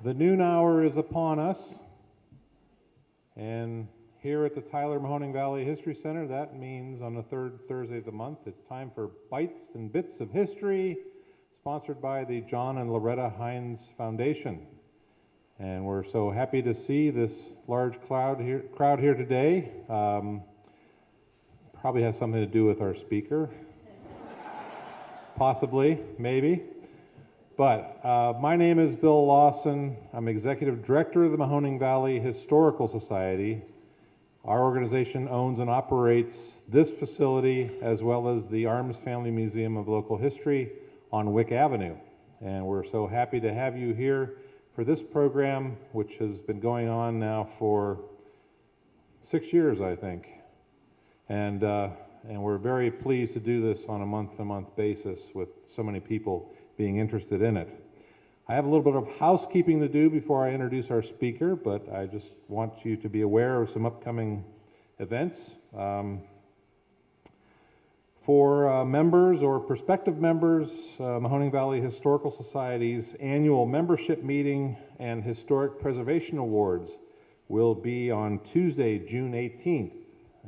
The noon hour is upon us, and here at the Tyler Mahoning Valley History Center, that means on the third Thursday of the month, it's time for Bites and Bits of History, sponsored by the John and Loretta Hines Foundation. And we're so happy to see this large crowd here today. Probably has something to do with our speaker. Possibly, maybe. But my name is Bill Lawson. I'm Executive Director of the Mahoning Valley Historical Society. Our organization owns and operates this facility as well as the Arms Family Museum of Local History on Wick Avenue. And we're so happy to have you here for this program, which has been going on now for 6 years, I think. And we're very pleased to do this on a month-to-month basis with so many people being interested in it. I have a little bit of housekeeping to do before I introduce our speaker, but I just want you to be aware of some upcoming events. For members or prospective members, Mahoning Valley Historical Society's annual membership meeting and Historic Preservation Awards will be on Tuesday, June 18th,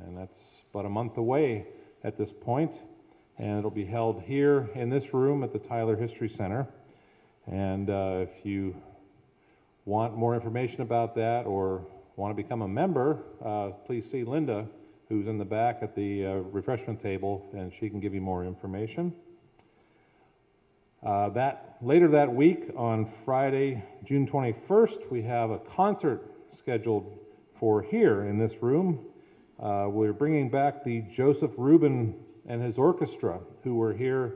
and that's about a month away at this point. And it'll be held here in this room at the Tyler History Center. And if you want more information about that or want to become a member, please see Linda, who's in the back at the refreshment table, and she can give you more information. Later that week, on Friday, June 21st, we have a concert scheduled for here in this room. We're bringing back the Joseph Rubin and his orchestra, who were here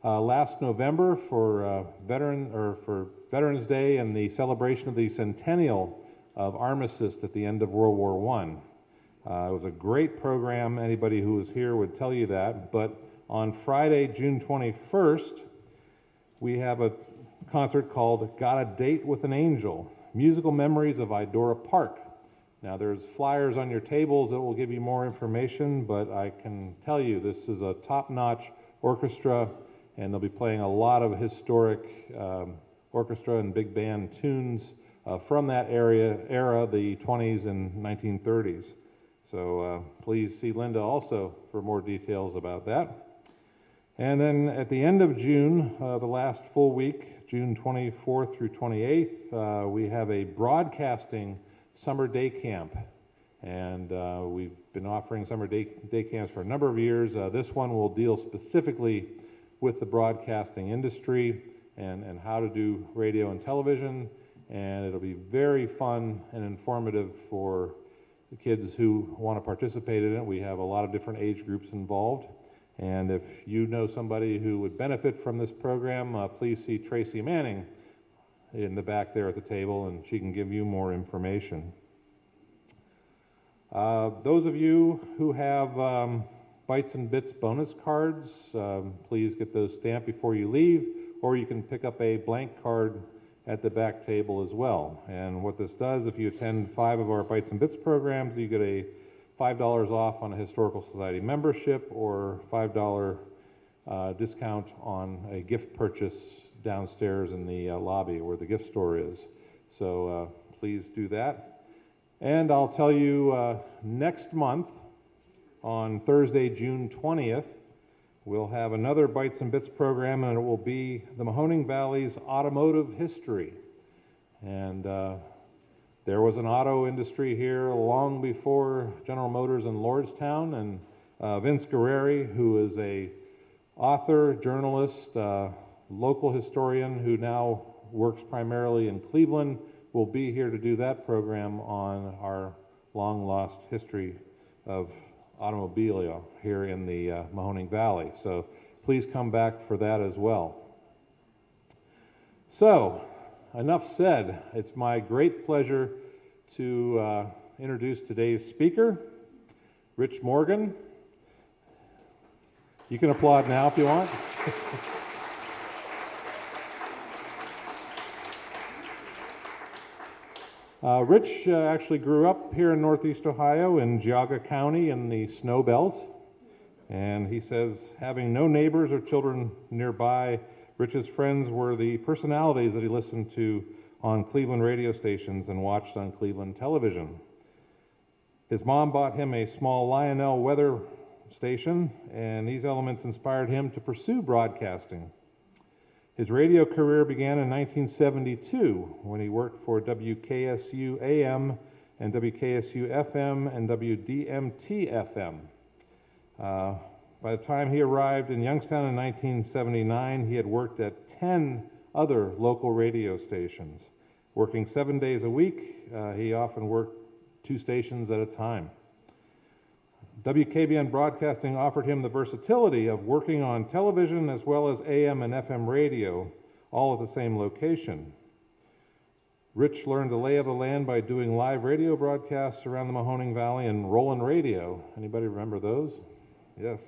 last November for Veterans Day and the celebration of the centennial of armistice at the end of World War I. It was a great program. Anybody who was here would tell you that. But on Friday, June 21st, we have a concert called Got a Date with an Angel, Musical Memories of Idora Park. Now, there's flyers on your tables that will give you more information, but I can tell you this is a top-notch orchestra, and they'll be playing a lot of historic orchestra and big band tunes from that era, the 20s and 1930s. So please see Linda also for more details about that. And then at the end of June, the last full week, June 24th through 28th, we have a broadcasting summer day camp, and we've been offering summer day camps for a number of years. This one will deal specifically with the broadcasting industry and how to do radio and television, and it'll be very fun and informative for the kids who want to participate in it. We have a lot of different age groups involved, and if you know somebody who would benefit from this program, please see Tracy Manning in the back there at the table, and she can give you more information. Those of you who have Bites and Bits bonus cards, please get those stamped before you leave, or you can pick up a blank card at the back table as well. And what this does, if you attend 5 of our Bites and Bits programs, you get a $5 off on a Historical Society membership or $5 discount on a gift purchase downstairs in the lobby where the gift store is. So please do that. And I'll tell you, next month, on Thursday, June 20th, we'll have another Bites and Bits program, and it will be the Mahoning Valley's automotive history. And there was an auto industry here long before General Motors in Lordstown, and Vince Guerreri, who is a author, journalist, local historian who now works primarily in Cleveland, will be here to do that program on our long-lost history of automobilia here in the Mahoning Valley. So please come back for that as well. So, enough said. It's my great pleasure to introduce today's speaker, Rich Morgan. You can applaud now if you want. Rich actually grew up here in Northeast Ohio in Geauga County in the Snow Belt, and he says, having no neighbors or children nearby, Rich's friends were the personalities that he listened to on Cleveland radio stations and watched on Cleveland television. His mom bought him a small Lionel weather station, and these elements inspired him to pursue broadcasting. His radio career began in 1972 when he worked for WKSU AM and WKSU FM and WDMT FM. By the time he arrived in Youngstown in 1979, he had worked at 10 other local radio stations. Working 7 days a week, he often worked 2 stations at a time. WKBN Broadcasting offered him the versatility of working on television as well as AM and FM radio, all at the same location. Rich learned the lay of the land by doing live radio broadcasts around the Mahoning Valley and Rollin' Radio. Anybody remember those? Yes.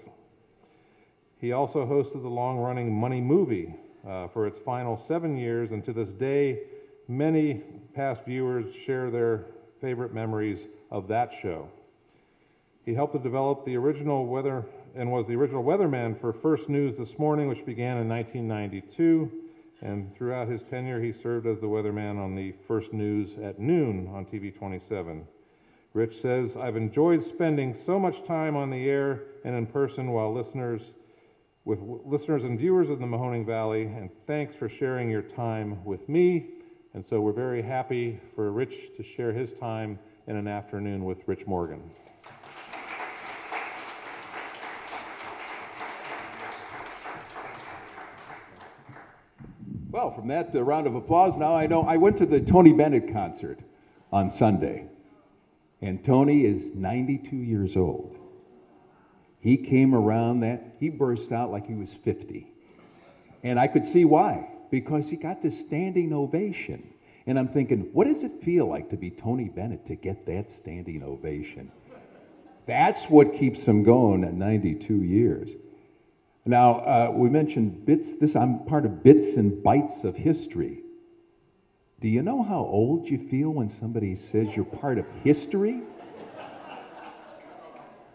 He also hosted the long-running Money Movie for its final 7 years, and to this day, many past viewers share their favorite memories of that show. He helped to develop the original weather and was the original weatherman for First News This Morning, which began in 1992. And throughout his tenure, he served as the weatherman on the First News at noon on TV 27. Rich says, "I've enjoyed spending so much time on the air and in person with listeners and viewers in the Mahoning Valley, and thanks for sharing your time with me." And so we're very happy for Rich to share his time in an afternoon with Rich Morgan. Well, from that round of applause, now I know I went to the Tony Bennett concert on Sunday, and Tony is 92 years old. He came around he burst out like he was 50. And I could see why, because he got this standing ovation. And I'm thinking, what does it feel like to be Tony Bennett to get that standing ovation? That's what keeps him going at 92 years. Now, we mentioned bits. I'm part of Bits and Bites of History. Do you know how old you feel when somebody says you're part of history?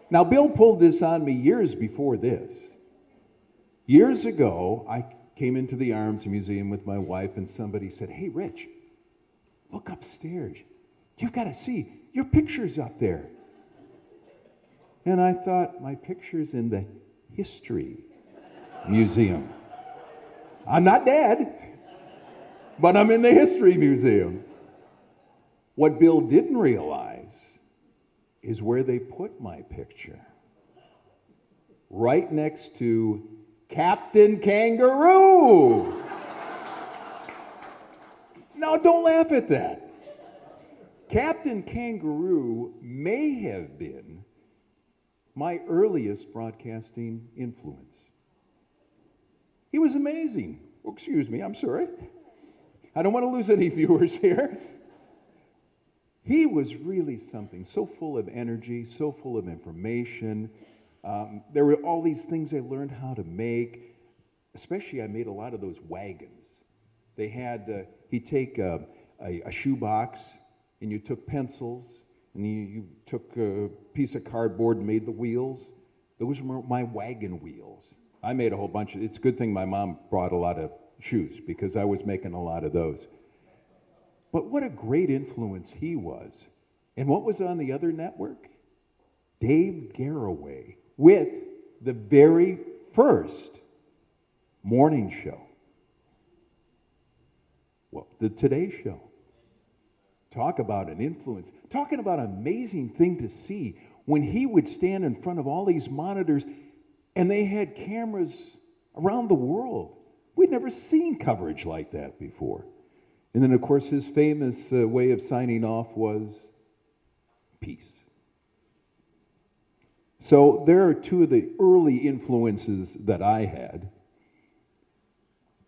Now, Bill pulled this on me years before this. Years ago, I came into the Arms Museum with my wife, and somebody said, "Hey, Rich, look upstairs. You've got to see, your picture's up there." And I thought, my picture's in the History Museum. I'm not dead, but I'm in the History Museum. What Bill didn't realize is where they put my picture. Right next to Captain Kangaroo. Now, don't laugh at that. Captain Kangaroo may have been my earliest broadcasting influence. He was amazing. Oh, excuse me, I'm sorry. I don't want to lose any viewers here. He was really something, so full of energy, so full of information. There were all these things I learned how to make. Especially, I made a lot of those wagons. They had, he'd take a shoebox, and you took pencils, and you took a piece of cardboard and made the wheels. Those were my wagon wheels. I made a whole bunch of, it's a good thing my mom brought a lot of shoes, because I was making a lot of those. But what a great influence he was. And what was on the other network? Dave Garroway with the very first morning show. Well, the Today Show. Talk about an influence. Talking about an amazing thing to see when he would stand in front of all these monitors, and they had cameras around the world. We'd never seen coverage like that before. And then, of course, his famous way of signing off was peace. So there are two of the early influences that I had.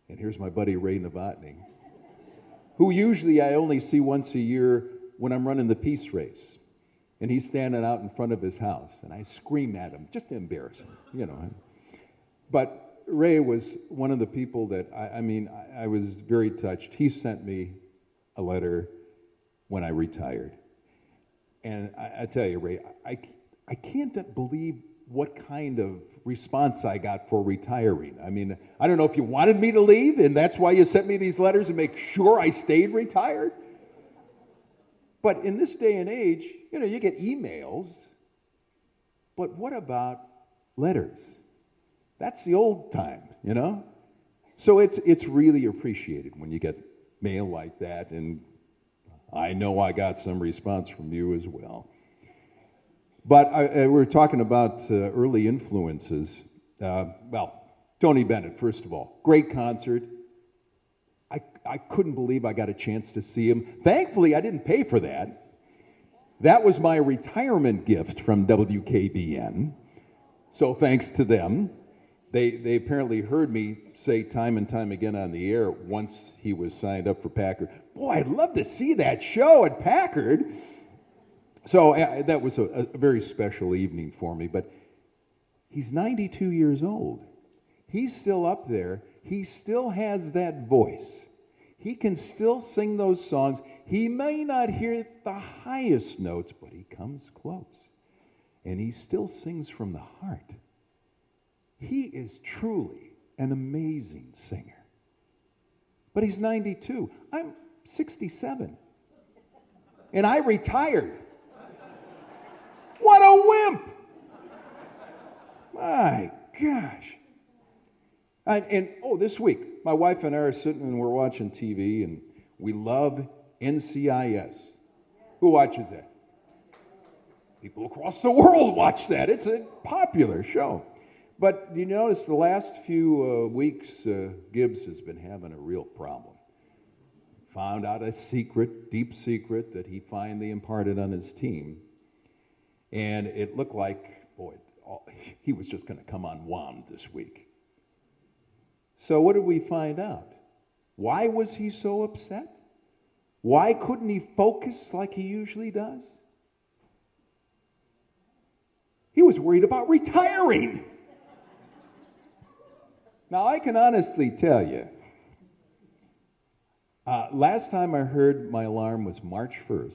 And here's my buddy Ray Novotny, who usually I only see once a year when I'm running the peace race. And he's standing out in front of his house, and I scream at him just to embarrass him, you know. But Ray was one of the people that, I was very touched. He sent me a letter when I retired. And I tell you, Ray, I can't believe what kind of response I got for retiring. I mean, I don't know if you wanted me to leave, and that's why you sent me these letters to make sure I stayed retired. But in this day and age, you get emails. But what about letters? That's the old time, So it's really appreciated when you get mail like that, and I know I got some response from you as well. But we were talking about early influences. Tony Bennett, first of all, great concert. I couldn't believe I got a chance to see him. Thankfully, I didn't pay for that. That was my retirement gift from WKBN. So thanks to them. They apparently heard me say time and time again on the air once he was signed up for Packard, boy, I'd love to see that show at Packard. So that was a very special evening for me. But he's 92 years old. He's still up there. He still has that voice. He can still sing those songs. He may not hear the highest notes, but he comes close. And he still sings from the heart. He is truly an amazing singer. But he's 92. I'm 67. And I retired. What a wimp! My gosh. This week, my wife and I are sitting and we're watching TV, and we love NCIS. Who watches that? People across the world watch that. It's a popular show. But you notice the last few weeks, Gibbs has been having a real problem. Found out a secret, deep secret, that he finally imparted on his team. And it looked like, he was just going to come unwound this week. So what did we find out? Why was he so upset? Why couldn't he focus like he usually does? He was worried about retiring. Now, I can honestly tell you, last time I heard my alarm was March 1st.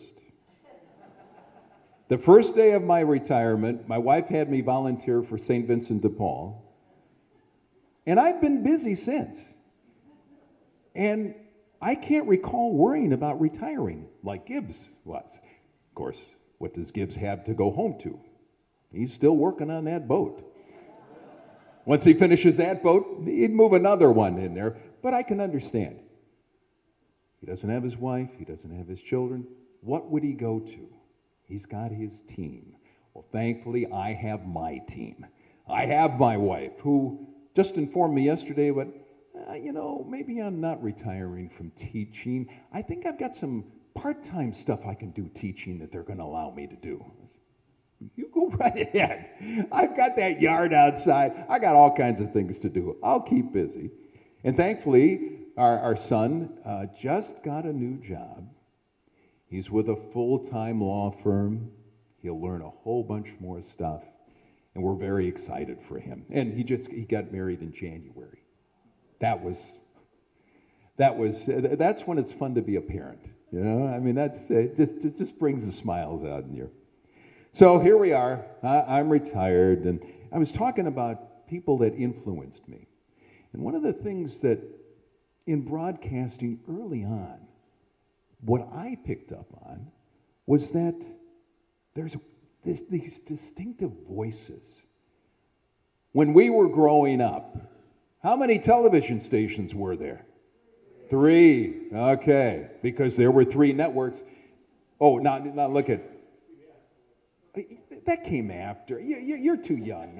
The first day of my retirement, my wife had me volunteer for St. Vincent de Paul. And I've been busy since. And I can't recall worrying about retiring like Gibbs was. Of course, what does Gibbs have to go home to? He's still working on that boat. Once he finishes that boat, he'd move another one in there. But I can understand. He doesn't have his wife. He doesn't have his children. What would he go to? He's got his team. Well, thankfully, I have my team. I have my wife, who just informed me yesterday, but, maybe I'm not retiring from teaching. I think I've got some part-time stuff I can do teaching that they're going to allow me to do. You go right ahead. I've got that yard outside. I got all kinds of things to do. I'll keep busy. And thankfully, our son just got a new job. He's with a full-time law firm. He'll learn a whole bunch more stuff. And we're very excited for him. And he got married in January. That's when it's fun to be a parent. It just brings the smiles out in you. So here we are. I'm retired, and I was talking about people that influenced me. And one of the things that in broadcasting early on, what I picked up on was that there's these distinctive voices. When we were growing up, how many television stations were there? 3. Okay, because there were 3 networks. Oh, now look at... That came after. You're too young.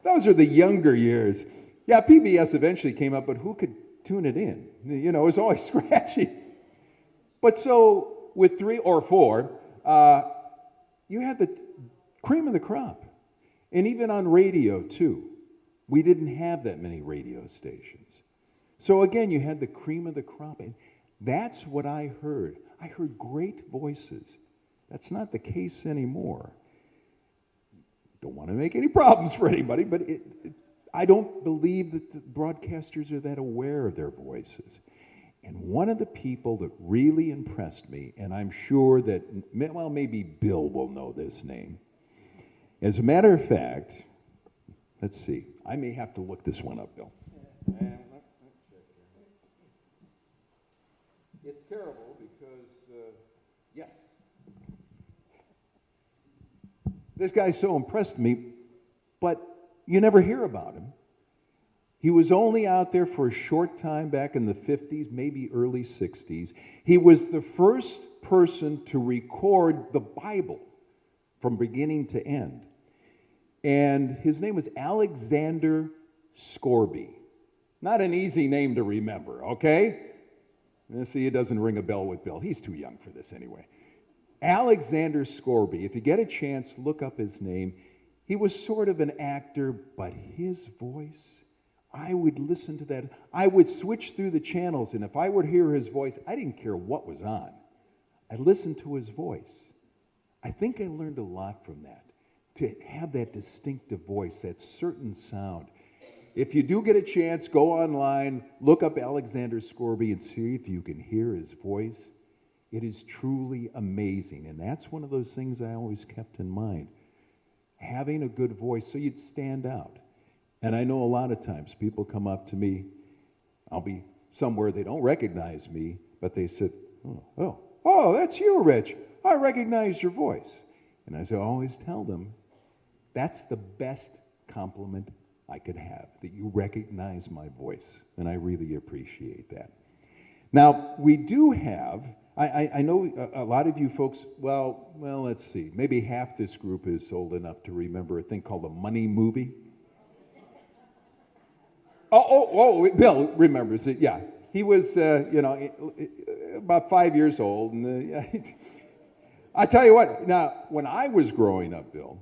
Those are the younger years. Yeah, PBS eventually came up, but who could tune it in? It was always scratchy. But so with 3 or 4, you had the cream of the crop. And even on radio, too. We didn't have that many radio stations. So again, you had the cream of the crop. And that's what I heard. I heard great voices. That's not the case anymore. Don't want to make any problems for anybody, but I don't believe that the broadcasters are that aware of their voices. And one of the people that really impressed me, and I'm sure that, maybe Bill will know this name, As a matter of fact, let's see. I may have to look this one up, Bill. It's terrible because, yes. This guy so impressed me, but you never hear about him. He was only out there for a short time back in the 50s, maybe early 60s. He was the first person to record the Bible from beginning to end. And his name was Alexander Scourby. Not an easy name to remember, okay? See, it doesn't ring a bell with Bill. He's too young for this anyway. Alexander Scourby. If you get a chance, look up his name. He was sort of an actor, but his voice, I would listen to that. I would switch through the channels, and if I would hear his voice, I didn't care what was on. I listened to his voice. I think I learned a lot from that, to have that distinctive voice, that certain sound. If you do get a chance, go online, look up Alexander Scourby and see if you can hear his voice. It is truly amazing, and that's one of those things I always kept in mind. Having a good voice so you'd stand out. And I know a lot of times people come up to me, I'll be somewhere they don't recognize me, but they said, oh, that's you, Rich. I recognize your voice. And I always tell them, that's the best compliment I could have, that you recognize my voice. And I really appreciate that. Now, we do have, I know a lot of you folks, well, let's see, maybe half this group is old enough to remember a thing called a money movie. Bill remembers it, yeah. He was, about 5 years old. And I tell you what, now, when I was growing up, Bill,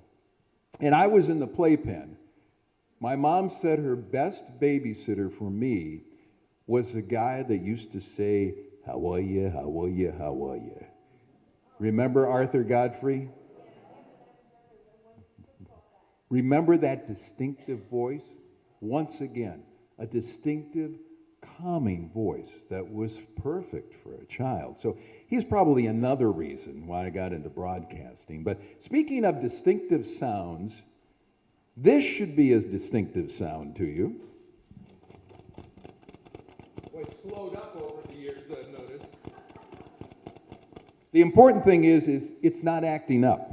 and I was in the playpen, my mom said her best babysitter for me was a guy that used to say, how are you, how are you, how are you? Remember Arthur Godfrey? Remember that distinctive voice? Once again, a distinctive, calming voice that was perfect for a child. So he's probably another reason why I got into broadcasting. But speaking of distinctive sounds, this should be a distinctive sound to you. Well, it's slowed up over the years, I've noticed. The important thing is it's not acting up.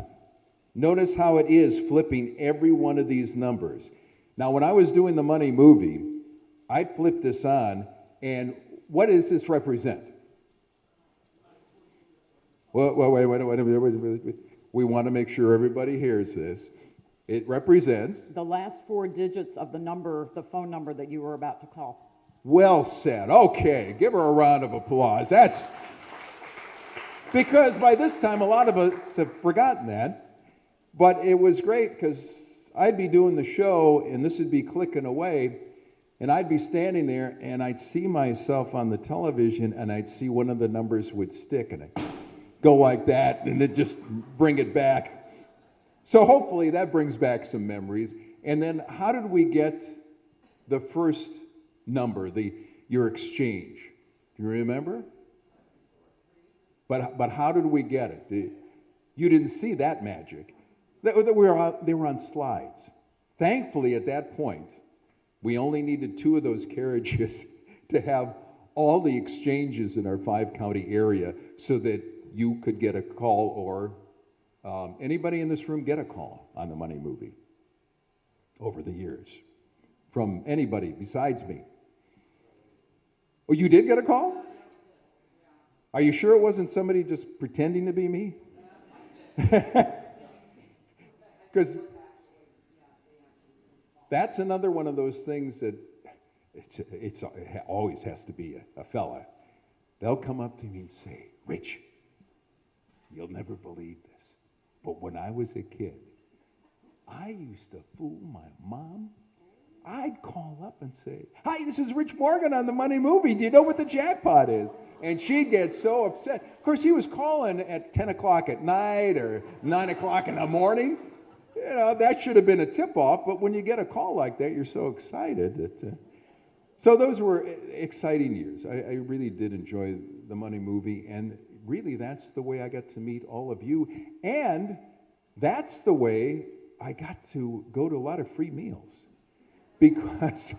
Notice how it is flipping every one of these numbers. Now, when I was doing the Money movie, I flipped this on, and what does this represent? Wait. We want to make sure everybody hears this. It represents the last four digits of the phone number that you were about to call. Well said. Okay, give her a round of applause. That's because by this time a lot of us have forgotten that, but it was great because I'd be doing the show and this would be clicking away, and I'd be standing there and I'd see myself on the television and I'd see one of the numbers would stick and I'd go like that and it'd just bring it back. So hopefully that brings back some memories. And then how did we get the first number, your exchange? Do you remember? But how did we get it? You didn't see that magic. They were on slides. Thankfully, at that point, we only needed 2 of those carriages to have all the exchanges in our 5-county area so that you could get a call, or anybody in this room get a call on the Money movie over the years from anybody besides me. Oh, you did get a call? Are you sure it wasn't somebody just pretending to be me? Because that's another one of those things that it always has to be a fella. They'll come up to me and say, Rich, you'll never believe this, but when I was a kid, I used to fool my mom. I'd call up and say, hi, this is Rich Morgan on the Money movie. Do you know what the jackpot is? And she'd get so upset. Of course, he was calling at 10 o'clock at night or 9 o'clock in the morning. You know, that should have been a tip-off, but when you get a call like that, you're so excited. So those were exciting years. I really did enjoy the Money movie, and really that's the way I got to meet all of you. And that's the way I got to go to a lot of free meals because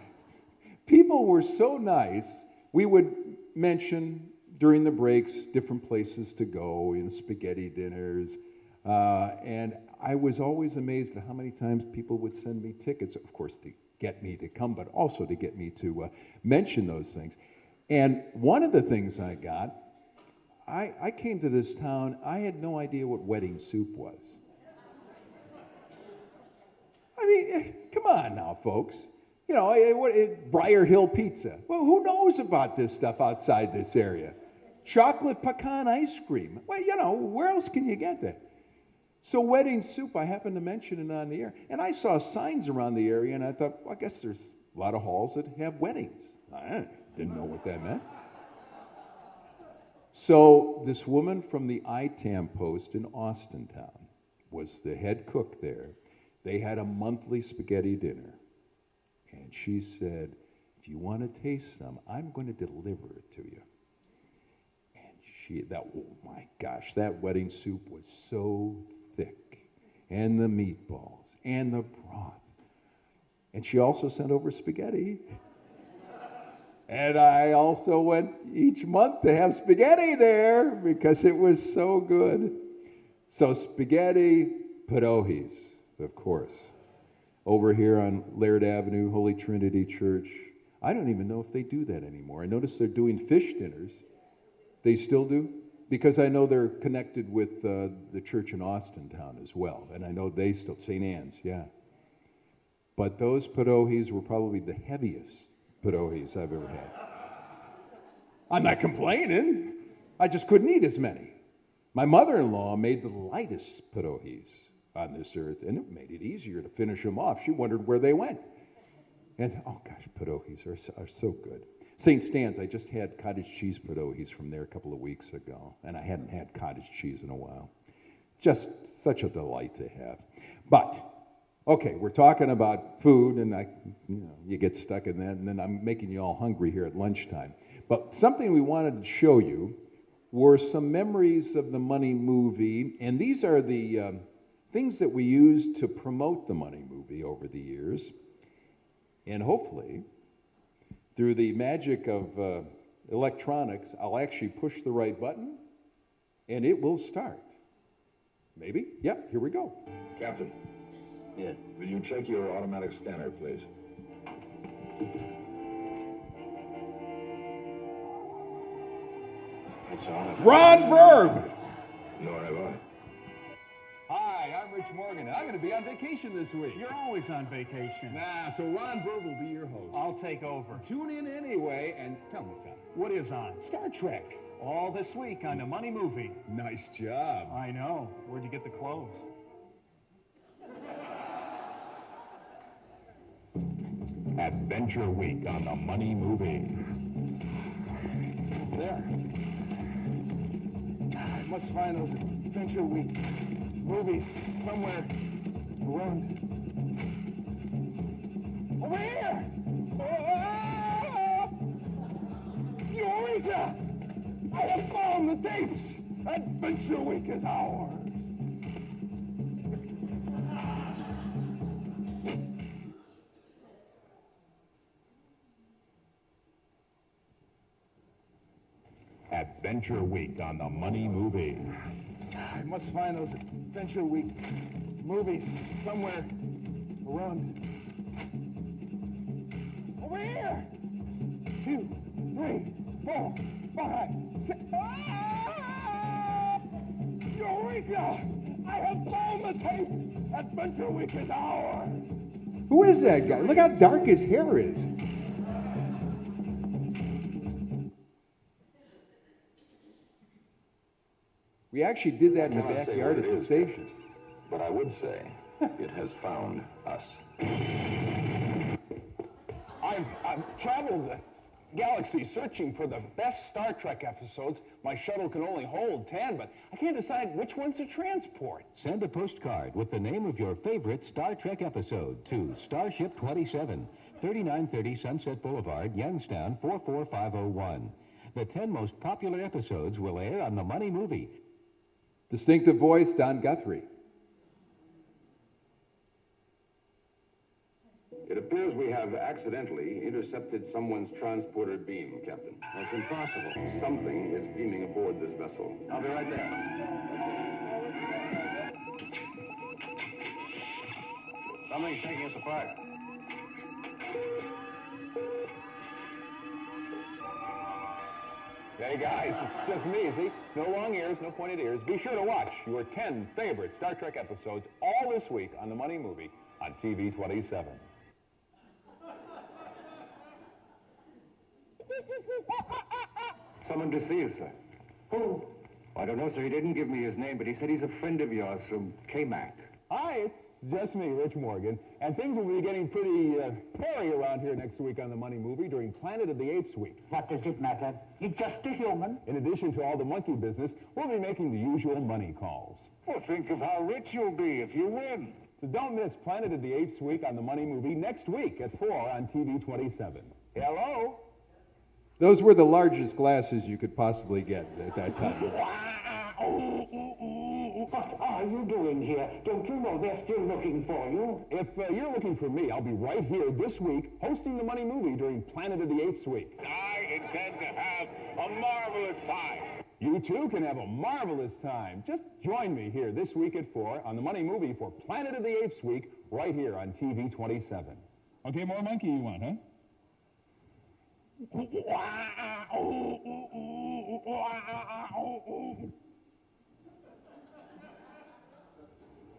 people were so nice. We would mention during the breaks different places to go, spaghetti dinners. And I was always amazed at how many times people would send me tickets, of course, to get me to come, but also to get me to mention those things. And one of the things I got, I came to this town, I had no idea what wedding soup was. I mean, come on now, folks. Briar Hill Pizza. Well, who knows about this stuff outside this area? Chocolate pecan ice cream. Well, where else can you get that? So wedding soup, I happened to mention it on the air. And I saw signs around the area, and I thought, well, I guess there's a lot of halls that have weddings. I didn't know what that meant. So this woman from the ITAM post in Austintown was the head cook there. They had a monthly spaghetti dinner. And she said, if you want to taste some, I'm going to deliver it to you. And oh my gosh, that wedding soup was so thick. And the meatballs, and the broth. And she also sent over spaghetti. And I also went each month to have spaghetti there because it was so good. So spaghetti, pierogies, of course. Over here on Laird Avenue, Holy Trinity Church. I don't even know if they do that anymore. I noticed they're doing fish dinners. They still do? Because I know they're connected with the church in Austintown as well. And I know they still, St. Anne's, yeah. But those pierogies were probably the heaviest pierogies I've ever had. I'm not complaining. I just couldn't eat as many. My mother-in-law made the lightest pierogies on this earth, and it made it easier to finish them off. She wondered where they went. And, oh gosh, pierogies are so good. St. Stan's, I just had cottage cheese pierogies from there a couple of weeks ago, and I hadn't had cottage cheese in a while. Just such a delight to have. But, okay, we're talking about food, and you get stuck in that, and then I'm making you all hungry here at lunchtime. But something we wanted to show you were some memories of the Money movie, and these are the things that we used to promote the Money movie over the years. And hopefully, through the magic of electronics, I'll actually push the right button, and it will start. Maybe? Yep, here we go. Captain. Yeah. Will you check your automatic scanner, please? It's on. Ron Verb! Nor have I. Hi, I'm Rich Morgan, and I'm going to be on vacation this week. You're always on vacation. Nah, so Ron Verb will be your host. I'll take over. Tune in anyway, and tell me what's on. What is on? Star Trek. All this week on the Money movie. Nice job. I know. Where'd you get the clothes? Adventure Week on the Money movie. There. I must find those Adventure Week movies somewhere around. Over here! Eureka! I have found the tapes! Adventure Week is ours! Adventure Week on the Money movie. I must find those Adventure Week movies somewhere around. Over here! 2, 3, 4, 5, 6. Ah! Eureka! I have found the tape! Adventure Week is ours! Who is that guy? Look how dark his hair is. We actually did that in the Cannot say backyard what at it the is, station. But I would say it has found us. I've traveled the galaxy searching for the best Star Trek episodes. My shuttle can only hold 10, but I can't decide which ones to transport. Send a postcard with the name of your favorite Star Trek episode to Starship 27, 3930 Sunset Boulevard, Youngstown, 44501. The 10 most popular episodes will air on the Money movie. Distinctive voice, Don Guthrie. appears we have accidentally intercepted someone's transporter beam, Captain. That's impossible. Something is beaming aboard this vessel. I'll be right there. Something's taking us apart. Hey guys, it's just me, see? No long ears, no pointed ears. Be sure to watch your 10 favorite Star Trek episodes all this week on The Money Movie on TV 27. Someone to see you, sir. Who? I don't know, sir. He didn't give me his name, but he said he's a friend of yours from K-Mac. Hi, it's just me, Rich Morgan. And things will be getting pretty hairy around here next week on The Money Movie during Planet of the Apes week. What does it matter? He's just a human. In addition to all the monkey business, we'll be making the usual money calls. Well, think of how rich you'll be if you win. So don't miss Planet of the Apes week on The Money Movie next week at 4 on TV 27. Hello? Those were the largest glasses you could possibly get at that time. What are you doing here? Don't you know they're still looking for you? If you're looking for me, I'll be right here this week hosting The Money Movie during Planet of the Apes week. I intend to have a marvelous time. You too can have a marvelous time. Just join me here this week at 4 on The Money Movie for Planet of the Apes week right here on TV 27. Okay, more monkey you want, huh?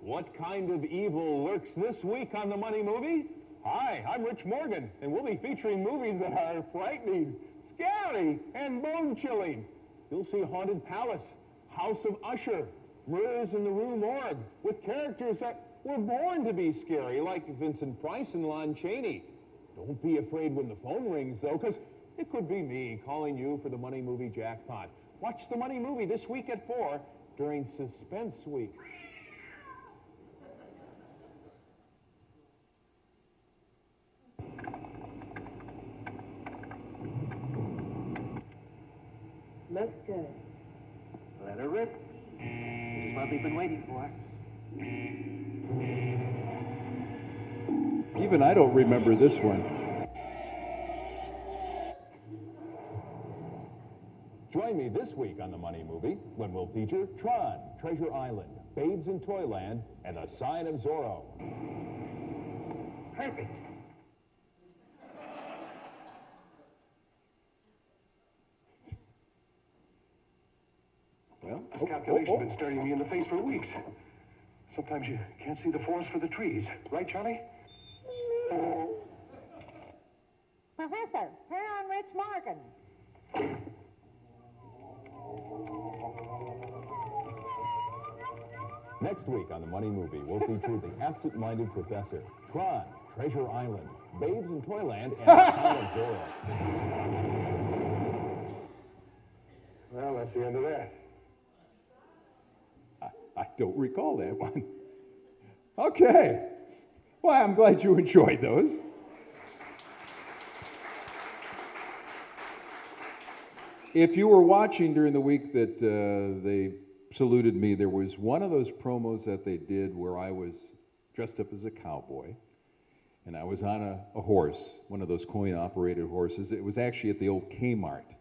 What kind of evil lurks this week on The Money Movie? Hi, I'm Rich Morgan, and we'll be featuring movies that are frightening, scary, and bone-chilling. You'll see Haunted Palace, House of Usher, Murders in the Rue Morgue, with characters that were born to be scary, like Vincent Price and Lon Chaney. Don't be afraid when the phone rings, though, because it could be me calling you for The Money Movie jackpot. Watch The Money Movie this week at 4 during Suspense Week. Looks good. Let her rip. This is what we've been waiting for. Even I don't remember this one. Join me this week on The Money Movie when we'll feature Tron, Treasure Island, Babes in Toyland, and The Sign of Zorro. Perfect. Well, this calculation's been staring me in the face for weeks. Sometimes you can't see the forest for the trees. Right, Charlie? Professor, here on Rich Morgan. Next week on The Money Movie, we'll feature The Absent-Minded Professor, Tron, Treasure Island, Babes in Toyland, and The Sign of Zorro. Well, that's the end of that. I don't recall that one. Okay. Well, I'm glad you enjoyed those. If you were watching during the week that they saluted me, there was one of those promos that they did where I was dressed up as a cowboy, and I was on a horse, one of those coin-operated horses. It was actually at the old Kmart.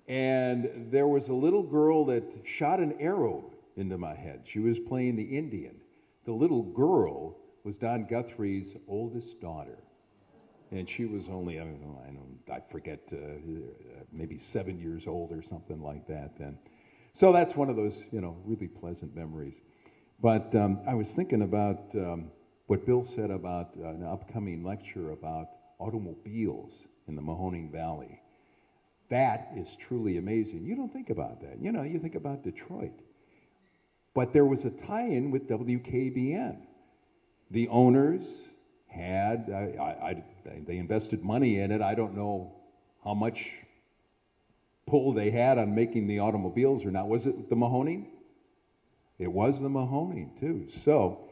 And there was a little girl that shot an arrow into my head. She was playing the Indian. The little girl was Don Guthrie's oldest daughter. And she was only, I forget, maybe 7 years old or something like that then. So that's one of those, really pleasant memories. But I was thinking about what Bill said about an upcoming lecture about automobiles in the Mahoning Valley. That is truly amazing. You don't think about that. You think about Detroit. But there was a tie-in with WKBN. The owners had, they invested money in it. I don't know how much pull they had on making the automobiles or not. Was it the Mahoning? It was the Mahoning, too. So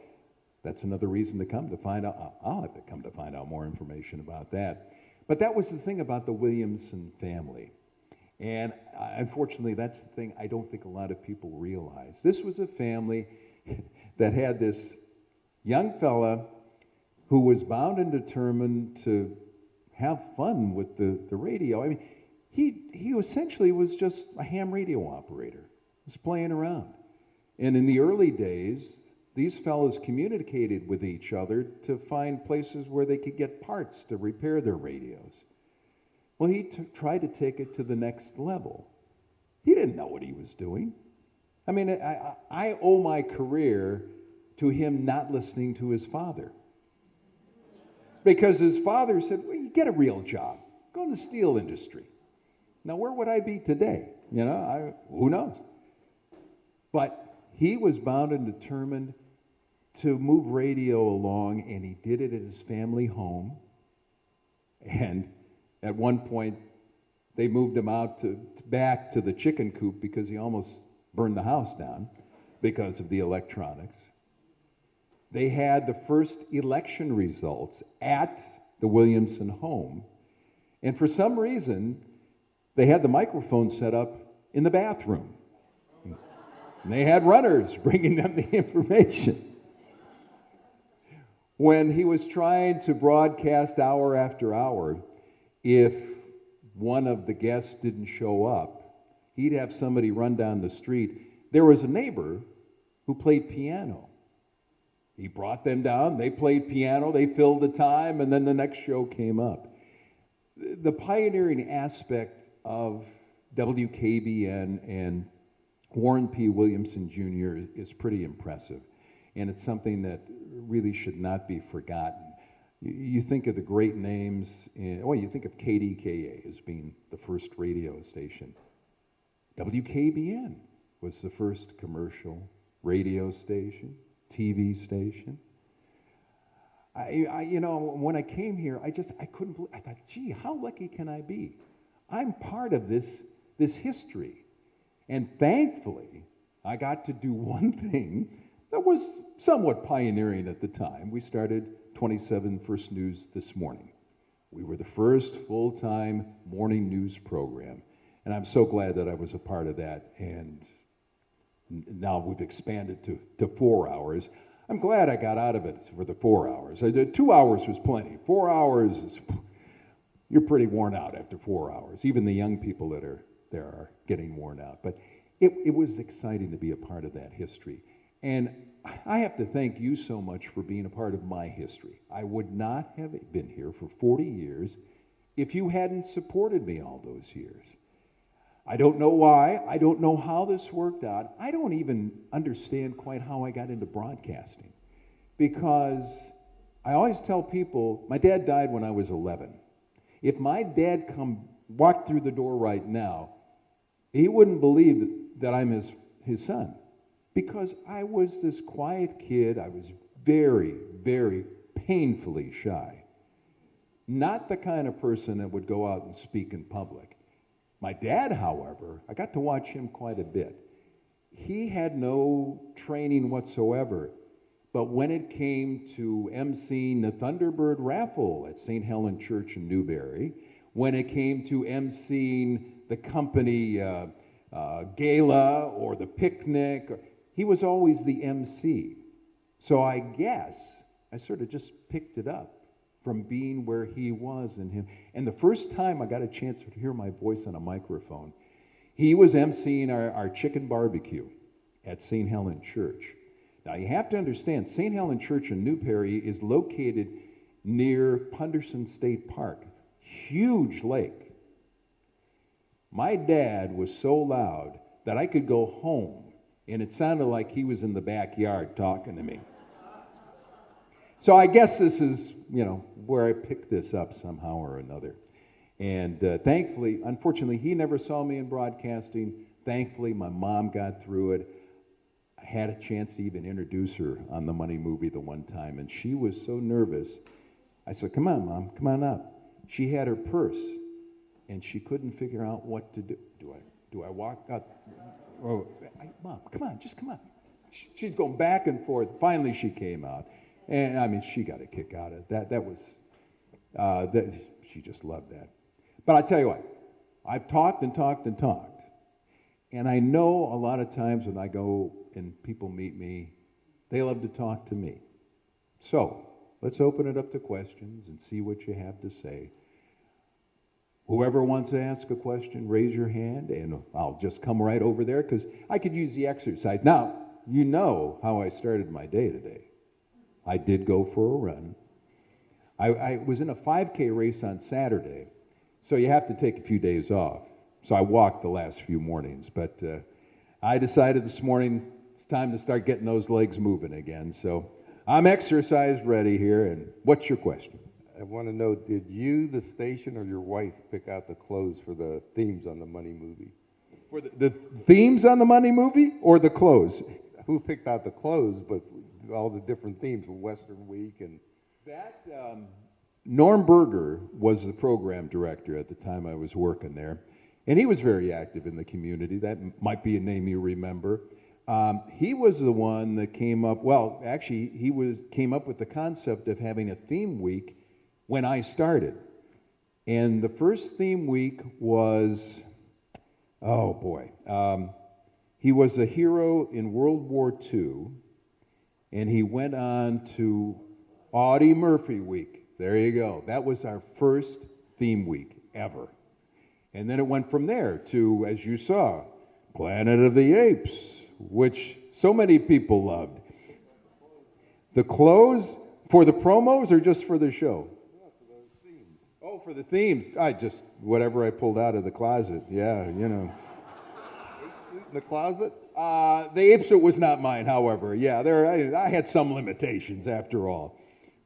that's another reason to come to find out. I'll have to come to find out more information about that. But that was the thing about the Williamson family. And unfortunately, that's the thing I don't think a lot of people realize. This was a family that had this young fella who was bound and determined to have fun with the radio. I mean, he essentially was just a ham radio operator. He was playing around. And in the early days, these fellows communicated with each other to find places where they could get parts to repair their radios. Well, he tried to take it to the next level. He didn't know what he was doing. I mean, I owe my career to him not listening to his father. Because his father said, well, you get a real job. Go in the steel industry. Now, where would I be today? You know, who knows? But he was bound and determined to move radio along, and he did it at his family home. And at one point, they moved him out back to the chicken coop because he almost burned the house down because of the electronics. They had the first election results at the Williamson home. And for some reason, they had the microphone set up in the bathroom. And they had runners bringing them the information. When he was trying to broadcast hour after hour, if one of the guests didn't show up, he'd have somebody run down the street. There was a neighbor who played piano. He brought them down, they played piano, they filled the time, and then the next show came up. The pioneering aspect of WKBN and Warren P. Williamson Jr. is pretty impressive, and it's something that really should not be forgotten. You think of the great names, you think of KDKA as being the first radio station. WKBN was the first commercial radio station, TV station. When I came here, I couldn't believe. I thought, gee, how lucky can I be? I'm part of this history, and thankfully, I got to do one thing that was somewhat pioneering at the time. We started 27 First News this morning. We were the first full-time morning news program, and I'm so glad that I was a part of that. And now we've expanded to 4 hours. I'm glad I got out of it for the 4 hours. 2 hours was plenty. 4 hours, you're pretty worn out after 4 hours. Even the young people that are there are getting worn out. But it was exciting to be a part of that history. And I have to thank you so much for being a part of my history. I would not have been here for 40 years if you hadn't supported me all those years. I don't know why. I don't know how this worked out. I don't even understand quite how I got into broadcasting. Because I always tell people, my dad died when I was 11. If my dad walked through the door right now, he wouldn't believe that I'm his son. Because I was this quiet kid. I was very, very painfully shy. Not the kind of person that would go out and speak in public. My dad, however, I got to watch him quite a bit. He had no training whatsoever. But when it came to emceeing the Thunderbird raffle at St. Helen Church in Newberry, when it came to emceeing the company gala or the picnic, he was always the MC. So I guess I sort of just picked it up from being where he was in him. And the first time I got a chance to hear my voice on a microphone, he was emceeing our chicken barbecue at St. Helen Church. Now you have to understand, St. Helen Church in Newberry is located near Punderson State Park. Huge lake. My dad was so loud that I could go home and it sounded like he was in the backyard talking to me. So I guess this is, where I picked this up somehow or another. And thankfully, unfortunately, he never saw me in broadcasting. Thankfully, my mom got through it. I had a chance to even introduce her on the Money Movie the one time, and she was so nervous. I said, come on, Mom, come on up. She had her purse, and she couldn't figure out what to do. Do I walk up? Oh, Mom, come on, just come on. She's going back and forth. Finally, she came out. And, she got a kick out of it. That was, she just loved that. But I tell you what, I've talked and talked and talked. And I know a lot of times when I go and people meet me, they love to talk to me. So, let's open it up to questions and see what you have to say. Whoever wants to ask a question, raise your hand, and I'll just come right over there because I could use the exercise. Now, you know how I started my day today. I did go for a run. I was in a 5K race on Saturday, so you have to take a few days off. So I walked the last few mornings, but I decided this morning it's time to start getting those legs moving again. So I'm exercise ready here, and what's your question? I want to know, did you, the station, or your wife pick out the clothes for the themes on the Money movie? For the themes on the Money movie or the clothes? Who picked out the clothes, but all the different themes, Western Week and... That, Norm Berger was the program director at the time I was working there, and he was very active in the community. That might be a name you remember. He was the one that came up, well, actually, came up with the concept of having a theme week when I started. And the first theme week was, oh boy, he was a hero in World War II, and he went on to Audie Murphy Week. There you go. That was our first theme week ever. And then it went from there to, as you saw, Planet of the Apes, which so many people loved. The clothes for the promos or just for the show? Oh, for the themes. Whatever I pulled out of the closet. Yeah, you know. The closet? The ape suit was not mine, however. Yeah, I had some limitations after all.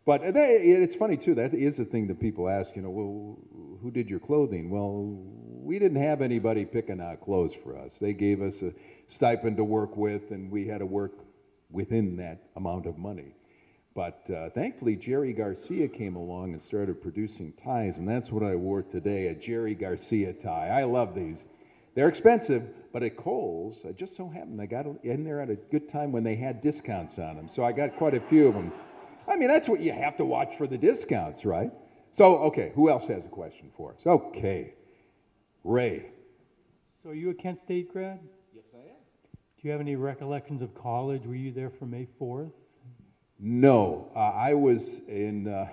But it's funny, too. That is the thing that people ask, you know, well, who did your clothing? Well, we didn't have anybody picking out clothes for us. They gave us a stipend to work with, and we had to work within that amount of money. But thankfully, Jerry Garcia came along and started producing ties, and that's what I wore today, a Jerry Garcia tie. I love these. They're expensive, but at Kohl's, I just so happened I got in there at a good time when they had discounts on them, so I got quite a few of them. I mean, that's what you have to watch for the discounts, right? So, okay, who else has a question for us? Okay, Ray. So are you a Kent State grad? Yes, I am. Do you have any recollections of college? Were you there for May 4th? No, I was in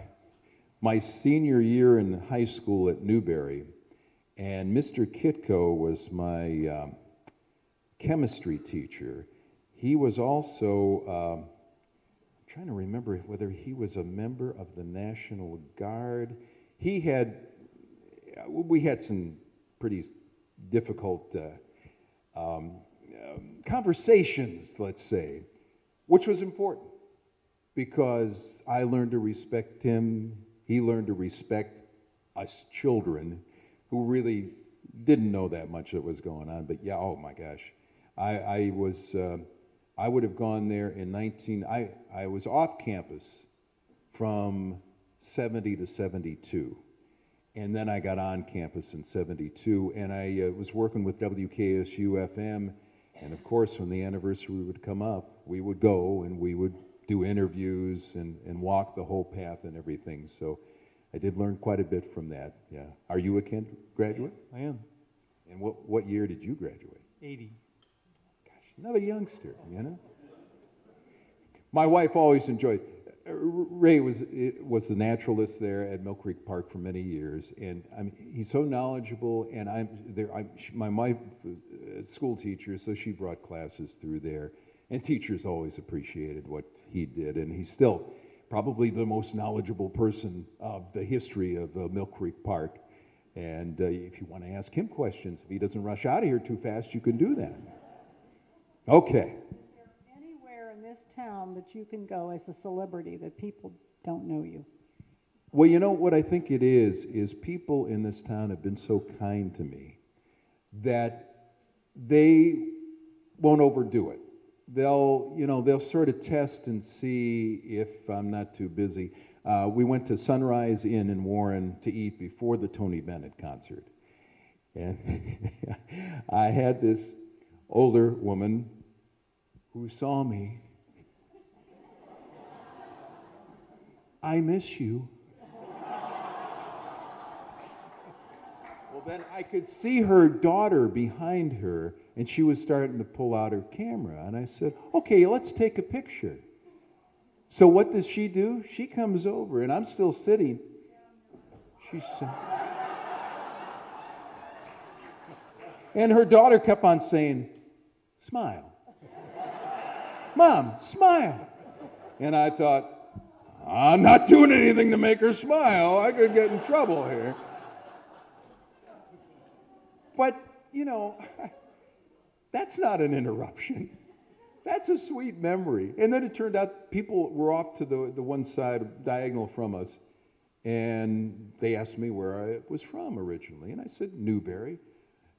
my senior year in high school at Newberry, and Mr. Kitko was my chemistry teacher. He was also... trying to remember whether he was a member of the National Guard. We had some pretty difficult conversations, let's say, which was important because I learned to respect him. He learned to respect us children who really didn't know that much that was going on. But yeah, oh my gosh, I would have gone there in I was off campus from 70 to 72. And then I got on campus in 72, and I was working with WKSU FM. And of course, when the anniversary would come up, we would go and we would do interviews and walk the whole path and everything. So I did learn quite a bit from that, yeah. Are you a Kent graduate? I am. And what year did you graduate? 80. Another youngster, you know. My wife always enjoyed. Ray was the naturalist there at Mill Creek Park for many years, and I mean, he's so knowledgeable. And my wife was a school teacher, so she brought classes through there. And teachers always appreciated what he did, and he's still probably the most knowledgeable person of the history of Mill Creek Park. And if you want to ask him questions, if he doesn't rush out of here too fast, you can do that. Okay. Is there anywhere in this town that you can go as a celebrity that people don't know you? Well, you know what I think it is people in this town have been so kind to me that they won't overdo it. They'll sort of test and see if I'm not too busy. We went to Sunrise Inn in Warren to eat before the Tony Bennett concert. And I had this older woman who saw me. I miss you. Well, then I could see her daughter behind her, and she was starting to pull out her camera. And I said, okay, let's take a picture. So what does she do? She comes over, and I'm still sitting. She's and her daughter kept on saying, "Smile. Mom, smile." And I thought, I'm not doing anything to make her smile. I could get in trouble here. But, you know, that's not an interruption. That's a sweet memory. And then it turned out people were off to the one side diagonal from us, and they asked me where I was from originally. And I said, Newberry.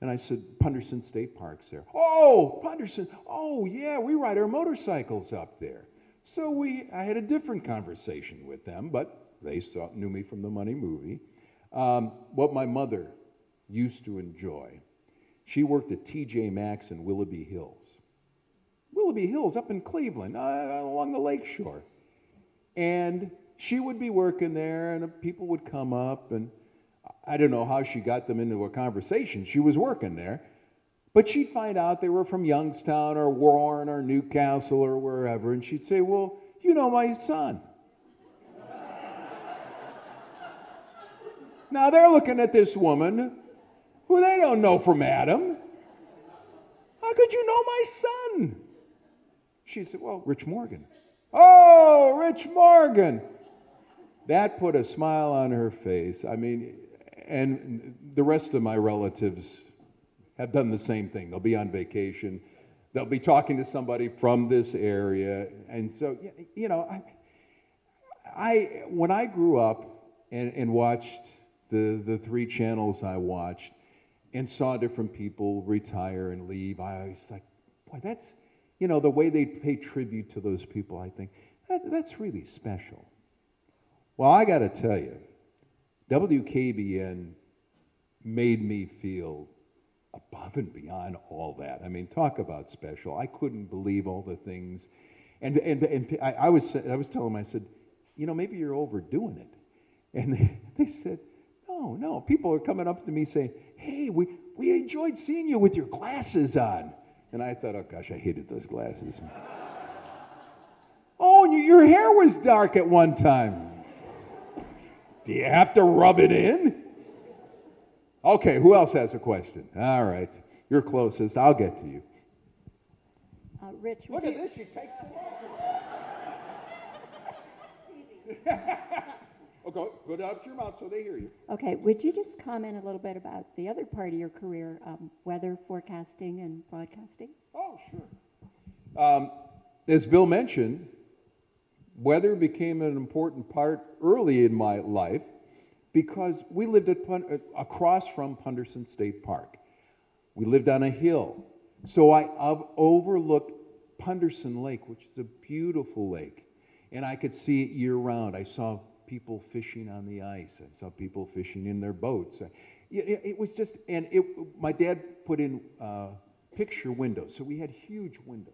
And I said, Punderson State Park's there. Oh, Punderson. Oh, yeah, we ride our motorcycles up there. So I had a different conversation with them, but they knew me from the Money movie. What my mother used to enjoy, she worked at TJ Maxx in Willoughby Hills. Willoughby Hills up in Cleveland, along the lake shore. And she would be working there, and people would come up, and I don't know how she got them into a conversation. She was working there. But she'd find out they were from Youngstown or Warren or Newcastle or wherever, and she'd say, well, you know my son. Now they're looking at this woman who they don't know from Adam. How could you know my son? She said, well, Rich Morgan. Oh, Rich Morgan. That put a smile on her face. I mean, and the rest of my relatives have done the same thing. They'll be on vacation. They'll be talking to somebody from this area. And so, you know, when I grew up and watched the three channels I watched and saw different people retire and leave, I was like, boy, that's, you know, the way they pay tribute to those people, I think, that's really special. Well, I got to tell you, WKBN made me feel above and beyond all that. I mean, talk about special. I couldn't believe all the things. And I was telling them, I said, you know, maybe you're overdoing it. And they said, no. People are coming up to me saying, hey, we enjoyed seeing you with your glasses on. And I thought, oh, gosh, I hated those glasses. Oh, and your hair was dark at one time. Do you have to rub it in? Okay, who else has a question? All right, you're closest. I'll get to you. Rich, look at this. She takes oh, go down to your mouth so they hear you. Okay, would you just comment a little bit about the other part of your career, weather forecasting and broadcasting? Oh, sure. As Bill mentioned, weather became an important part early in my life because we lived across from Punderson State Park. We lived on a hill. So I overlooked Punderson Lake, which is a beautiful lake. And I could see it year-round. I saw people fishing on the ice. I saw people fishing in their boats. It was just, and my dad put in picture windows. So we had huge windows.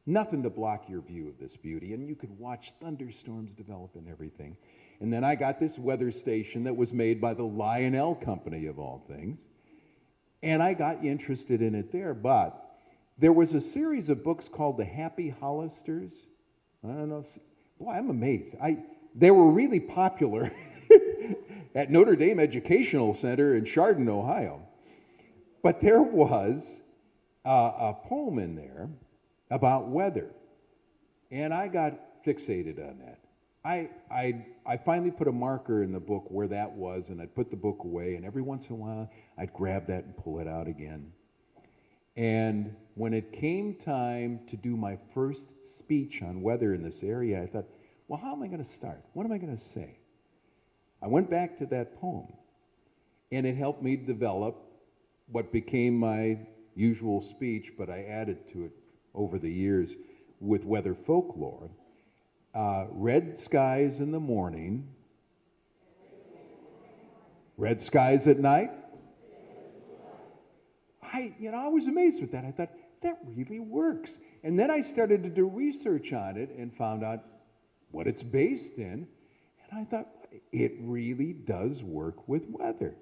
Nothing to block your view of this beauty. And you could watch thunderstorms develop and everything. And then I got this weather station that was made by the Lionel Company, of all things. And I got interested in it there. But there was a series of books called The Happy Hollisters. I don't know. Boy, I'm amazed. They were really popular at Notre Dame Educational Center in Chardon, Ohio. But there was a poem in there about weather. And I got fixated on that. I finally put a marker in the book where that was, and I'd put the book away, and every once in a while I'd grab that and pull it out again. And when it came time to do my first speech on weather in this area, I thought, well, how am I going to start? What am I going to say? I went back to that poem, and it helped me develop what became my usual speech, but I added to it over the years with weather folklore. Red skies in the morning, red skies at night. I was amazed with that. I thought, that really works. And then I started to do research on it and found out what it's based in. And I thought, it really does work with weather.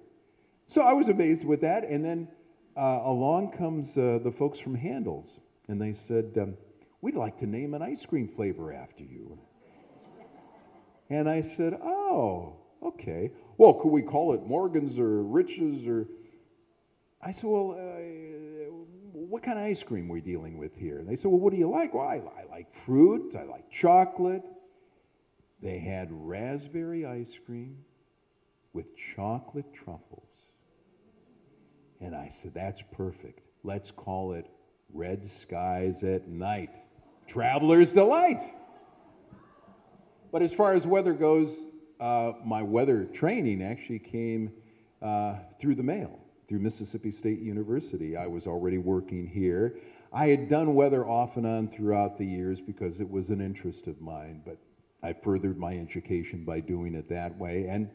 So I was amazed with that. And then along comes the folks from Handel's. And they said, we'd like to name an ice cream flavor after you. And I said, oh, okay. Well, could we call it Morgan's or Rich's or... I said, well, what kind of ice cream are we dealing with here? And they said, well, what do you like? Well, I like fruit. I like chocolate. They had raspberry ice cream with chocolate truffles. And I said, that's perfect. Let's call it Red Skies at Night. Traveler's Delight. But as far as weather goes, my weather training actually came through the mail, through Mississippi State University. I was already working here. I had done weather off and on throughout the years because it was an interest of mine, but I furthered my education by doing it that way. And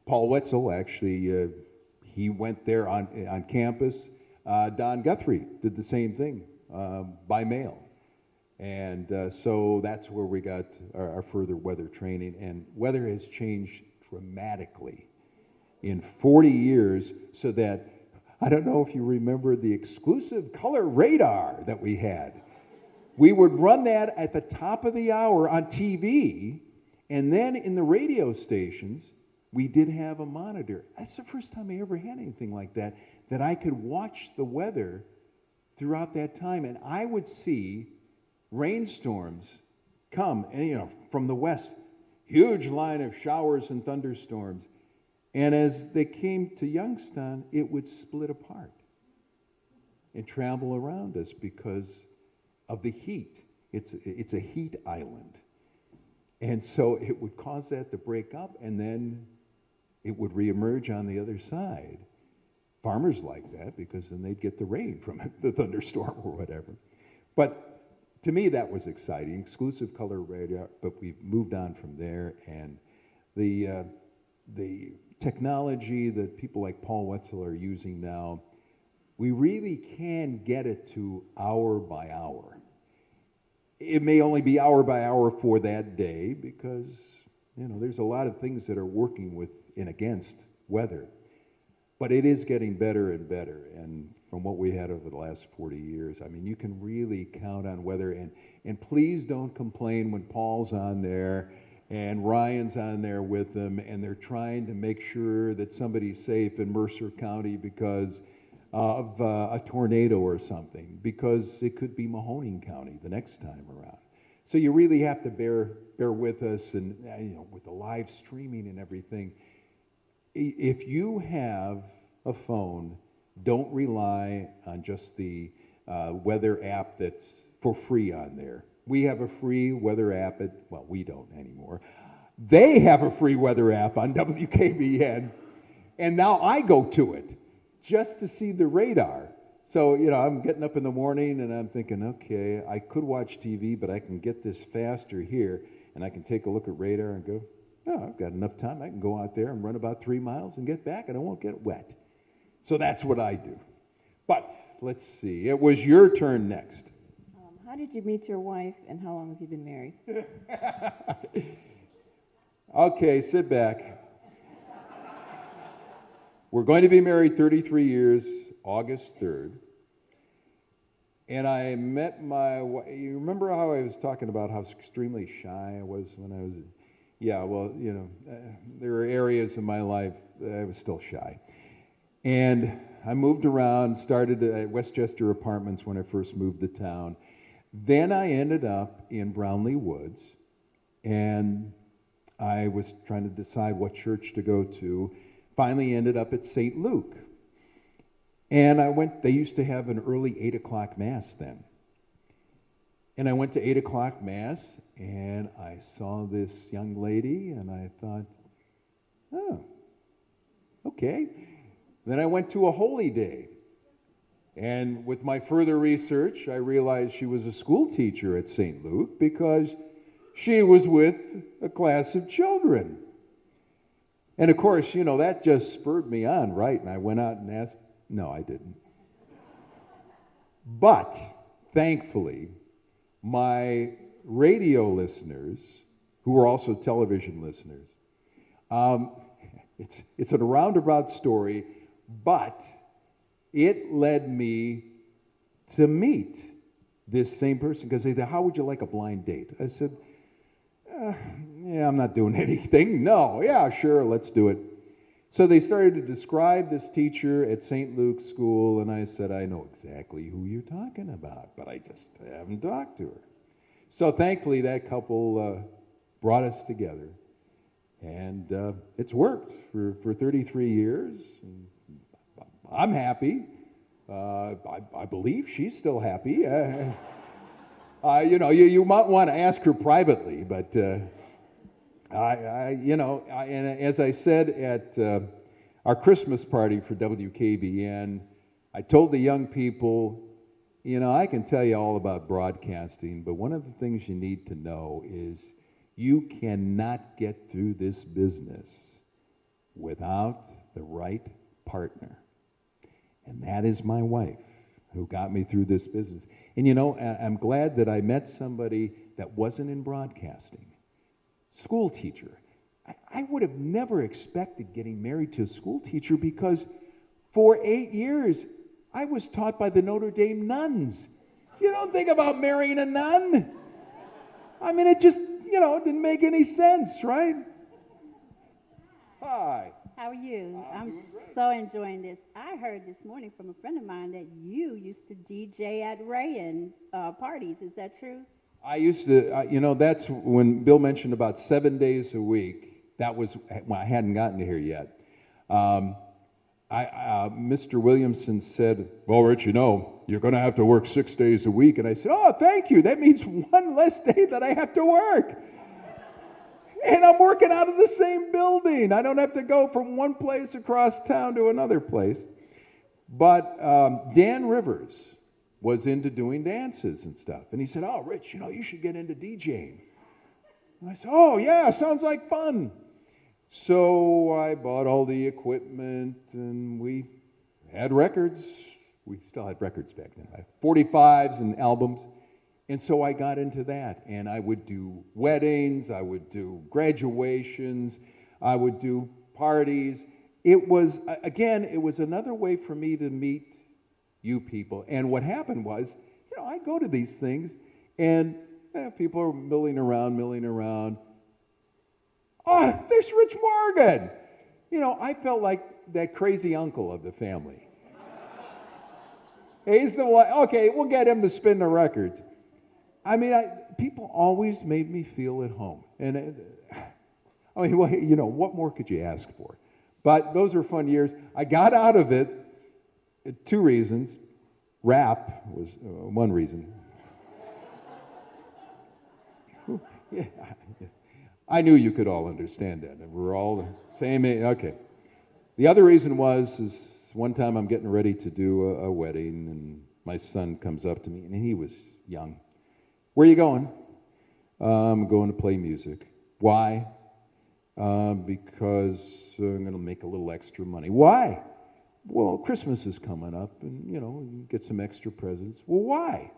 Paul Wetzel actually, he went there on campus. Don Guthrie did the same thing by mail. And so that's where we got our further weather training. And weather has changed dramatically in 40 years, so that, I don't know if you remember the exclusive color radar that we had. We would run that at the top of the hour on TV, and then in the radio stations, we did have a monitor. That's the first time I ever had anything like that, that I could watch the weather throughout that time. And I would see rainstorms come, and from the west, huge line of showers and thunderstorms. And as they came to Youngstown, it would split apart and travel around us because of the heat. It's a heat island. And so it would cause that to break up, and then it would reemerge on the other side. Farmers like that because then they'd get the rain from the thunderstorm or whatever. But to me, that was exciting. Exclusive color radar, but we've moved on from there. And the technology that people like Paul Wetzel are using now, we really can get it to hour by hour. It may only be hour by hour for that day because, there's a lot of things that are working with and against weather. But it is getting better and better. And from what we had over the last 40 years, I mean, you can really count on weather. And please don't complain when Paul's on there and Ryan's on there with them, and they're trying to make sure that somebody's safe in Mercer County because of a tornado or something, because it could be Mahoning County the next time around. So you really have to bear with us, and with the live streaming and everything. If you have a phone, don't rely on just the weather app that's for free on there. We have a free weather app we don't anymore. They have a free weather app on WKBN, and now I go to it just to see the radar. So, I'm getting up in the morning and I'm thinking, okay, I could watch TV, but I can get this faster here, and I can take a look at radar and go, oh, I've got enough time. I can go out there and run about 3 miles and get back, and I won't get wet. So that's what I do. But let's see. It was your turn next. How did you meet your wife, and how long have you been married? Okay, sit back. We're going to be married 33 years, August 3rd. And I met my wife. You remember how I was talking about how extremely shy I was when I was... Yeah, well, there were areas in my life that I was still shy. And I moved around, started at Westchester Apartments when I first moved to town. Then I ended up in Brownlee Woods, and I was trying to decide what church to go to. Finally ended up at St. Luke. And they used to have an early 8 o'clock Mass then. And I went to 8 o'clock Mass, and I saw this young lady, and I thought, oh, okay. Then I went to a holy day. And with my further research, I realized she was a school teacher at St. Luke because she was with a class of children. And of course, that just spurred me on, right? And I went out and asked. No, I didn't. But, thankfully, my radio listeners, who were also television listeners, it's a roundabout story, but it led me to meet this same person, because they said, how would you like a blind date? I said, I'm not doing anything. No, yeah, sure, let's do it. So they started to describe this teacher at St. Luke's School, and I said, I know exactly who you're talking about, but I just haven't talked to her. So thankfully, that couple brought us together, and it's worked for 33 years. And I'm happy. I believe she's still happy. You might want to ask her privately, but and as I said at our Christmas party for WKBN, I told the young people, I can tell you all about broadcasting, but one of the things you need to know is you cannot get through this business without the right partner. And that is my wife, who got me through this business. And I'm glad that I met somebody that wasn't in broadcasting. School teacher. I would have never expected getting married to a school teacher because for 8 years, I was taught by the Notre Dame nuns. You don't think about marrying a nun. I mean, it just, didn't make any sense, right? Hi. How are you? I'm so enjoying this. I heard this morning from a friend of mine that you used to DJ at Ray parties. Is that true? I used to, that's when Bill mentioned about 7 days a week. That was, I hadn't gotten to here yet. Mr. Williamson said, well, Rich, you're going to have to work 6 days a week. And I said, oh, thank you. That means one less day that I have to work. And I'm working out of the same building. I don't have to go from one place across town to another place. But Dan Rivers was into doing dances and stuff. And he said, oh, Rich, you should get into DJing. And I said, oh, yeah, sounds like fun. So I bought all the equipment, and we had records. We still had records back then, right? 45s and albums. And so I got into that, and I would do weddings, I would do graduations, I would do parties. It was another way for me to meet you people. And what happened was, I go to these things, and people are milling around. Oh, there's Rich Morgan! I felt like that crazy uncle of the family. He's the one, okay, we'll get him to spin the records. I mean, people always made me feel at home. And, what more could you ask for? But those were fun years. I got out of it, 2 reasons. Rap was one reason. Yeah, I knew you could all understand that. We're all the same age. Okay. The other reason is one time I'm getting ready to do a wedding, and my son comes up to me, and he was young. Where are you going? I'm going to play music. Why? Because I'm going to make a little extra money. Why? Well, Christmas is coming up, and, you get some extra presents. Well, why?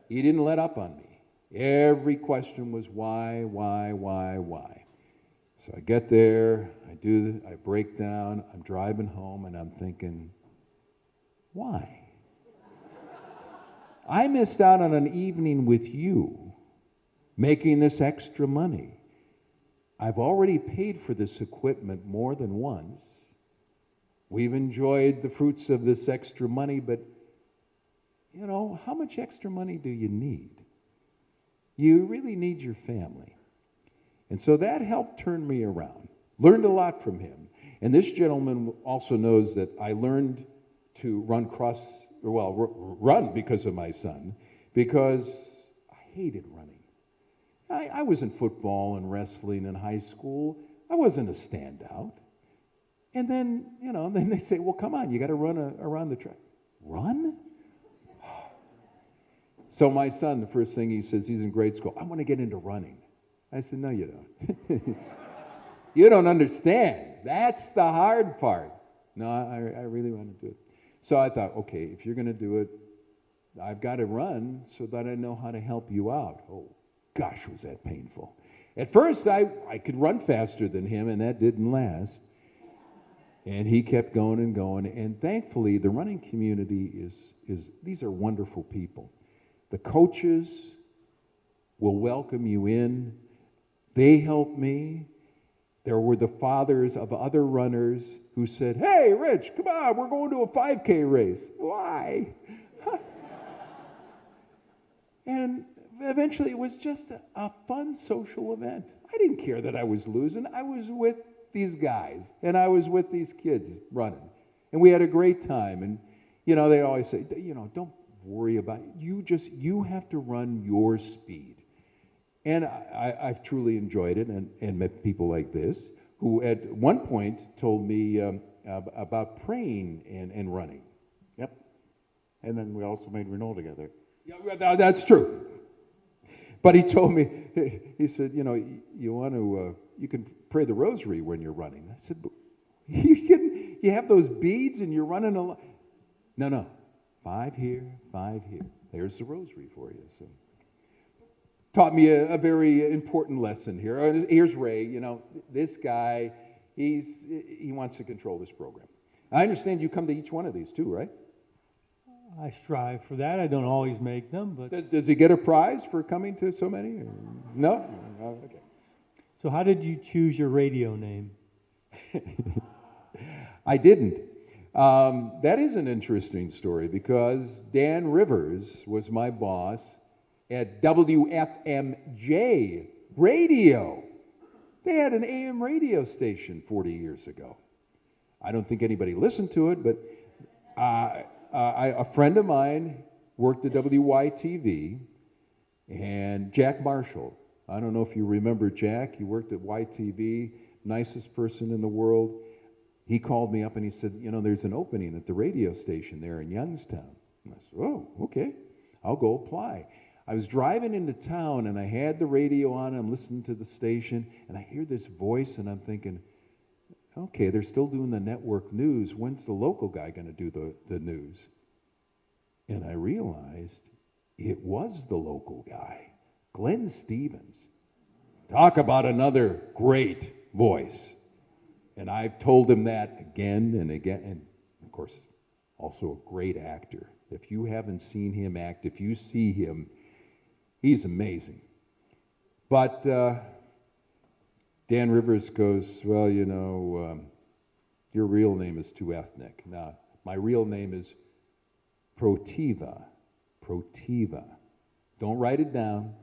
He didn't let up on me. Every question was why? So I get there, I break down, I'm driving home, and I'm thinking, why? I missed out on an evening with you, making this extra money. I've already paid for this equipment more than once. We've enjoyed the fruits of this extra money, but, how much extra money do you need? You really need your family. And so that helped turn me around. Learned a lot from him. And this gentleman also knows that I learned to run because of my son, because I hated running. I was in football and wrestling in high school. I wasn't a standout. And then, then they say, well, come on, you got to run around the track. Run? So my son, the first thing he says, he's in grade school, I want to get into running. I said, no, you don't. You don't understand. That's the hard part. No, I really want to do it. So I thought, okay, if you're going to do it, I've got to run so that I know how to help you out. Oh, gosh, was that painful. At first, I could run faster than him, and that didn't last. And he kept going and going. And thankfully, the running community these are wonderful people. The coaches will welcome you in. They helped me. There were the fathers of other runners who said, "Hey, Rich, come on, we're going to a 5K race." Why? And eventually it was just a fun social event. I didn't care that I was losing. I was with these guys, and I was with these kids running. And we had a great time. And, they always say, don't worry about it. You have to run your speed. And I've truly enjoyed it and met people like this who at one point told me about praying and running. Yep. And then we also made Renault together. Yeah, that's true. But he told me, he said, you can pray the rosary when you're running. I said, but you have those beads and you're running along. No. 5 here, 5 here. There's the rosary for you. So, taught me a very important lesson here. Here's Ray. This guy, he wants to control this program. I understand you come to each one of these too, right? I strive for that. I don't always make them, but... Does he get a prize for coming to so many? Or? No? Oh, okay. So how did you choose your radio name? I didn't. That is an interesting story because Dan Rivers was my boss at WFMJ Radio. They had an AM radio station 40 years ago. I don't think anybody listened to it, but a friend of mine worked at WYTV, and Jack Marshall. I don't know if you remember Jack. He worked at YTV, nicest person in the world. He called me up and he said, there's an opening at the radio station there in Youngstown. And I said, oh, okay, I'll go apply. I was driving into town and I had the radio on and I'm listening to the station and I hear this voice and I'm thinking, okay, they're still doing the network news. When's the local guy going to do the news? And I realized it was the local guy, Glenn Stevens. Talk about another great voice. And I've told him that again and again. And, of course, also a great actor. If you haven't seen him act, if you see him, he's amazing. But Dan Rivers goes, well, your real name is too ethnic. Now, my real name is Protiva. Protiva. Don't write it down.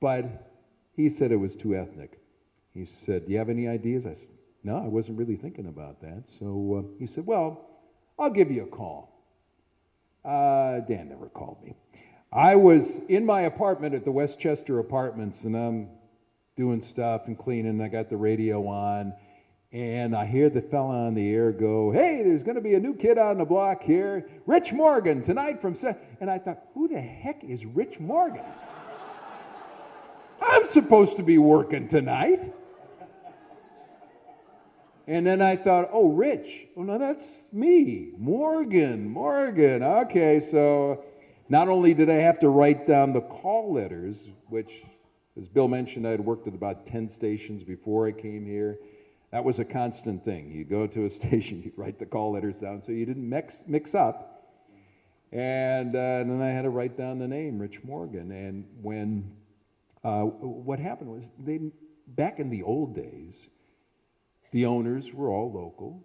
But he said it was too ethnic. He said, do you have any ideas? I said, no, I wasn't really thinking about that. So he said, well, I'll give you a call. Dan never called me. I was in my apartment at the Westchester Apartments, and I'm doing stuff and cleaning, and I got the radio on, and I hear the fella on the air go, hey, there's going to be a new kid on the block here, Rich Morgan, tonight from... And I thought, who the heck is Rich Morgan? I'm supposed to be working tonight. And then I thought, oh, Rich. Oh, no, that's me. Morgan. Okay, so not only did I have to write down the call letters, which, as Bill mentioned, I had worked at about 10 stations before I came here. That was a constant thing. You go to a station, you write the call letters down so you didn't mix up. And then I had to write down the name, Rich Morgan. And when what happened was, back in the old days, the owners were all local,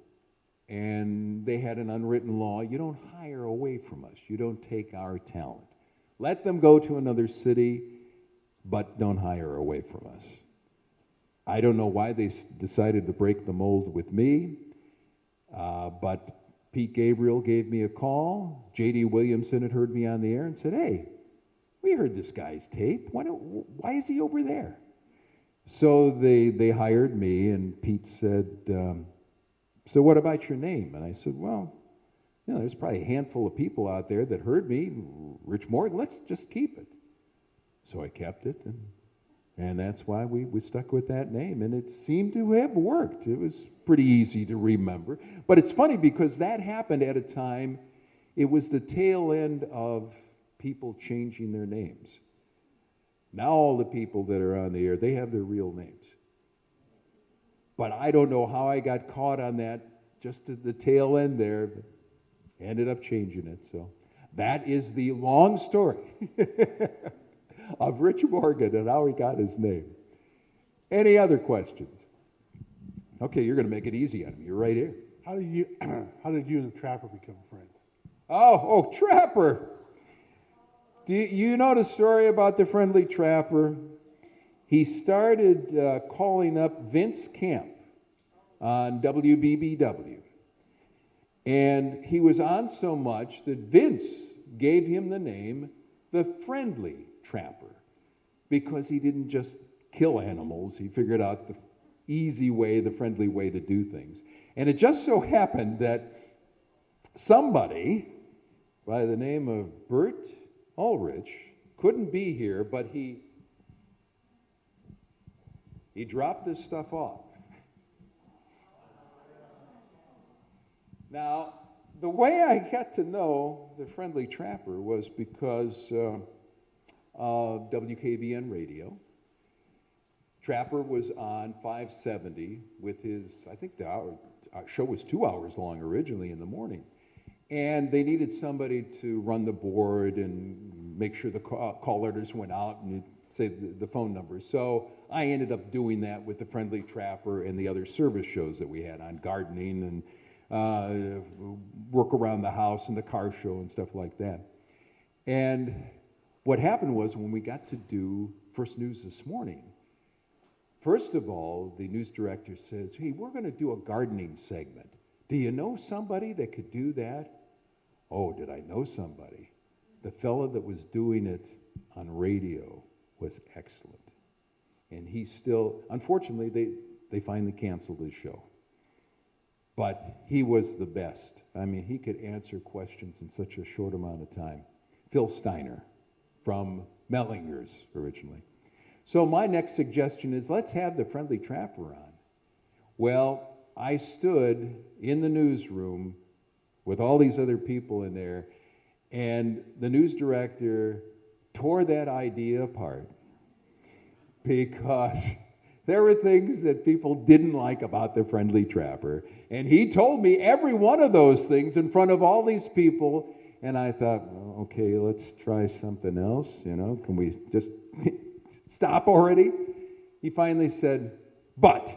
and they had an unwritten law. You don't hire away from us. You don't take our talent. Let them go to another city, but don't hire away from us. I don't know why they decided to break the mold with me, but Pete Gabriel gave me a call. J.D. Williamson had heard me on the air and said, hey, we heard this guy's tape. Why is he over there? So they hired me, and Pete said, so what about your name? And I said, well, there's probably a handful of people out there that heard me, Rich Morgan, let's just keep it. So I kept it, and that's why we stuck with that name, and it seemed to have worked. It was pretty easy to remember. But it's funny because that happened at a time, it was the tail end of people changing their names. Now all the people that are on the air, they have their real names. But I don't know how I got caught on that just at the tail end there, but ended up changing it. So that is the long story of Rich Morgan and how he got his name. Any other questions? Okay, you're going to make it easy on me. You're right here. How did you and the Trapper become friends? Oh, Trapper. Do you know the story about the friendly Trapper? He started calling up Vince Camp on WBBW. And he was on so much that Vince gave him the name the Friendly Trapper, because he didn't just kill animals. He figured out the easy way, the friendly way to do things. And it just so happened that somebody by the name of Bert Ulrich couldn't be here, but he dropped this stuff off. Now, the way I got to know the Friendly Trapper was because of WKBN radio. Trapper was on 570 with his, I think our show was 2 hours long originally in the morning. And they needed somebody to run the board and make sure the call letters went out and say the phone numbers. So I ended up doing that with the Friendly Trapper and the other service shows that we had on gardening and work around the house and the car show and stuff like that. And what happened was when we got to do First News this morning, first of all, the news director says, hey, we're going to do a gardening segment. Do you know somebody that could do that? Oh, did I know somebody? The fellow that was doing it on radio was excellent. And he's still, unfortunately, they finally canceled his show. But he was the best. I mean, he could answer questions in such a short amount of time. Phil Steiner from Mellinger's originally. So my next suggestion is let's have the Friendly Trapper on. Well, I stood in the newsroom with all these other people in there, and the news director tore that idea apart because there were things that people didn't like about the Friendly Trapper. And he told me every one of those things in front of all these people. And I thought, well, okay, let's try something else. You know, can we just stop already? He finally said, but,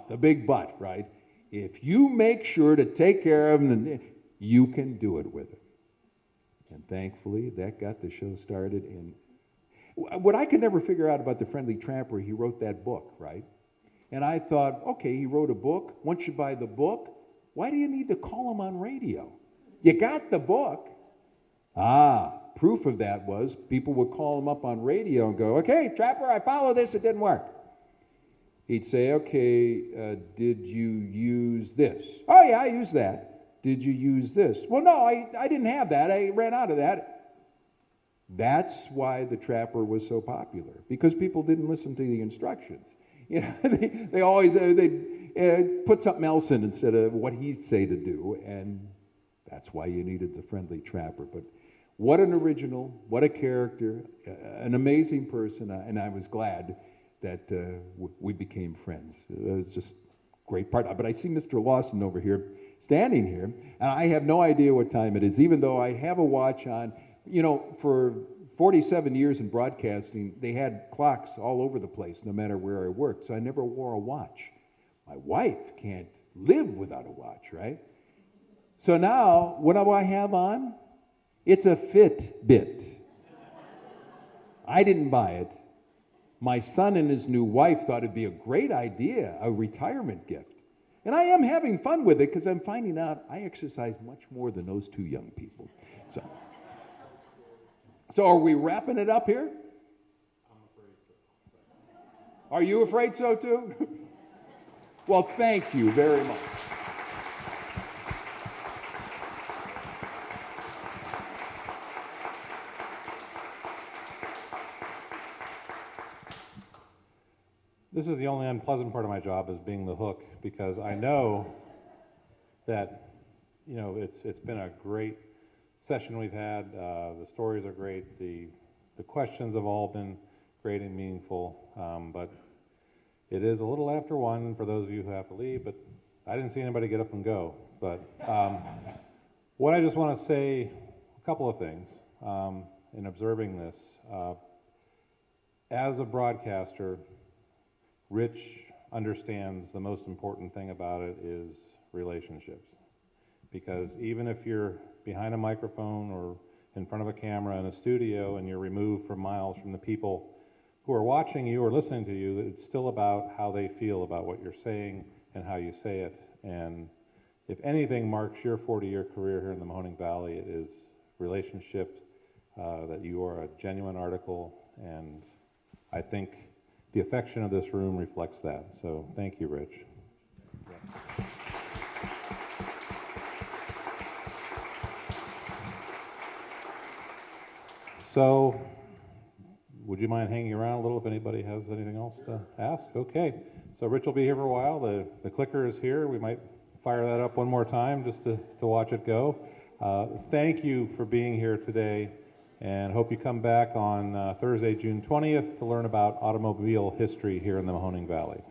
the big but, right? If you make sure to take care of him, you can do it with him. And thankfully, that got the show started. And what I could never figure out about the Friendly Trapper, he wrote that book, right? And I thought, okay, he wrote a book. Once you buy the book, why do you need to call him on radio? You got the book. Proof of that was people would call him up on radio and go, okay, Trapper, I follow this, it didn't work. He'd say, okay, did you use this? Oh, yeah, I used that. Did you use this? Well, no, I didn't have that. I ran out of that. That's why the Trapper was so popular, because people didn't listen to the instructions. You know, they always put something else in instead of what he'd say to do, and that's why you needed the Friendly Trapper. But what an original, what a character, an amazing person, and I was glad that we became friends. It was just a great part. But I see Mr. Lawson over here, standing here, and I have no idea what time it is, even though I have a watch on. You know, for 47 years in broadcasting, they had clocks all over the place, no matter where I worked, so I never wore a watch. My wife can't live without a watch, right? So now, what do I have on? It's a Fitbit. I didn't buy it. My son and his new wife thought it'd be a great idea, a retirement gift. And I am having fun with it because I'm finding out I exercise much more than those two young people. So are we wrapping it up here? I'm afraid so. Are you afraid so too? Well, thank you very much. This is the only unpleasant part of my job, is being the hook, because I know that, you know, it's been a great session we've had. The stories are great. The questions have all been great and meaningful. But it is a little after 1 for those of you who have to leave. But I didn't see anybody get up and go. But what I just want to say, a couple of things. in observing this. As a broadcaster, Rich understands the most important thing about it is relationships. Because even if you're behind a microphone or in front of a camera in a studio and you're removed for miles from the people who are watching you or listening to you, it's still about how they feel about what you're saying and how you say it. And if anything marks your 40-year career here in the Mahoning Valley, it is relationships, that you are a genuine article, and I think the affection of this room reflects that. So thank you, Rich. So, would you mind hanging around a little if anybody has anything else to ask? Okay. So Rich will be here for a while. The clicker is here. We might fire that up one more time just to watch it go. Thank you for being here today, and hope you come back on Thursday, June 20th to learn about automobile history here in the Mahoning Valley.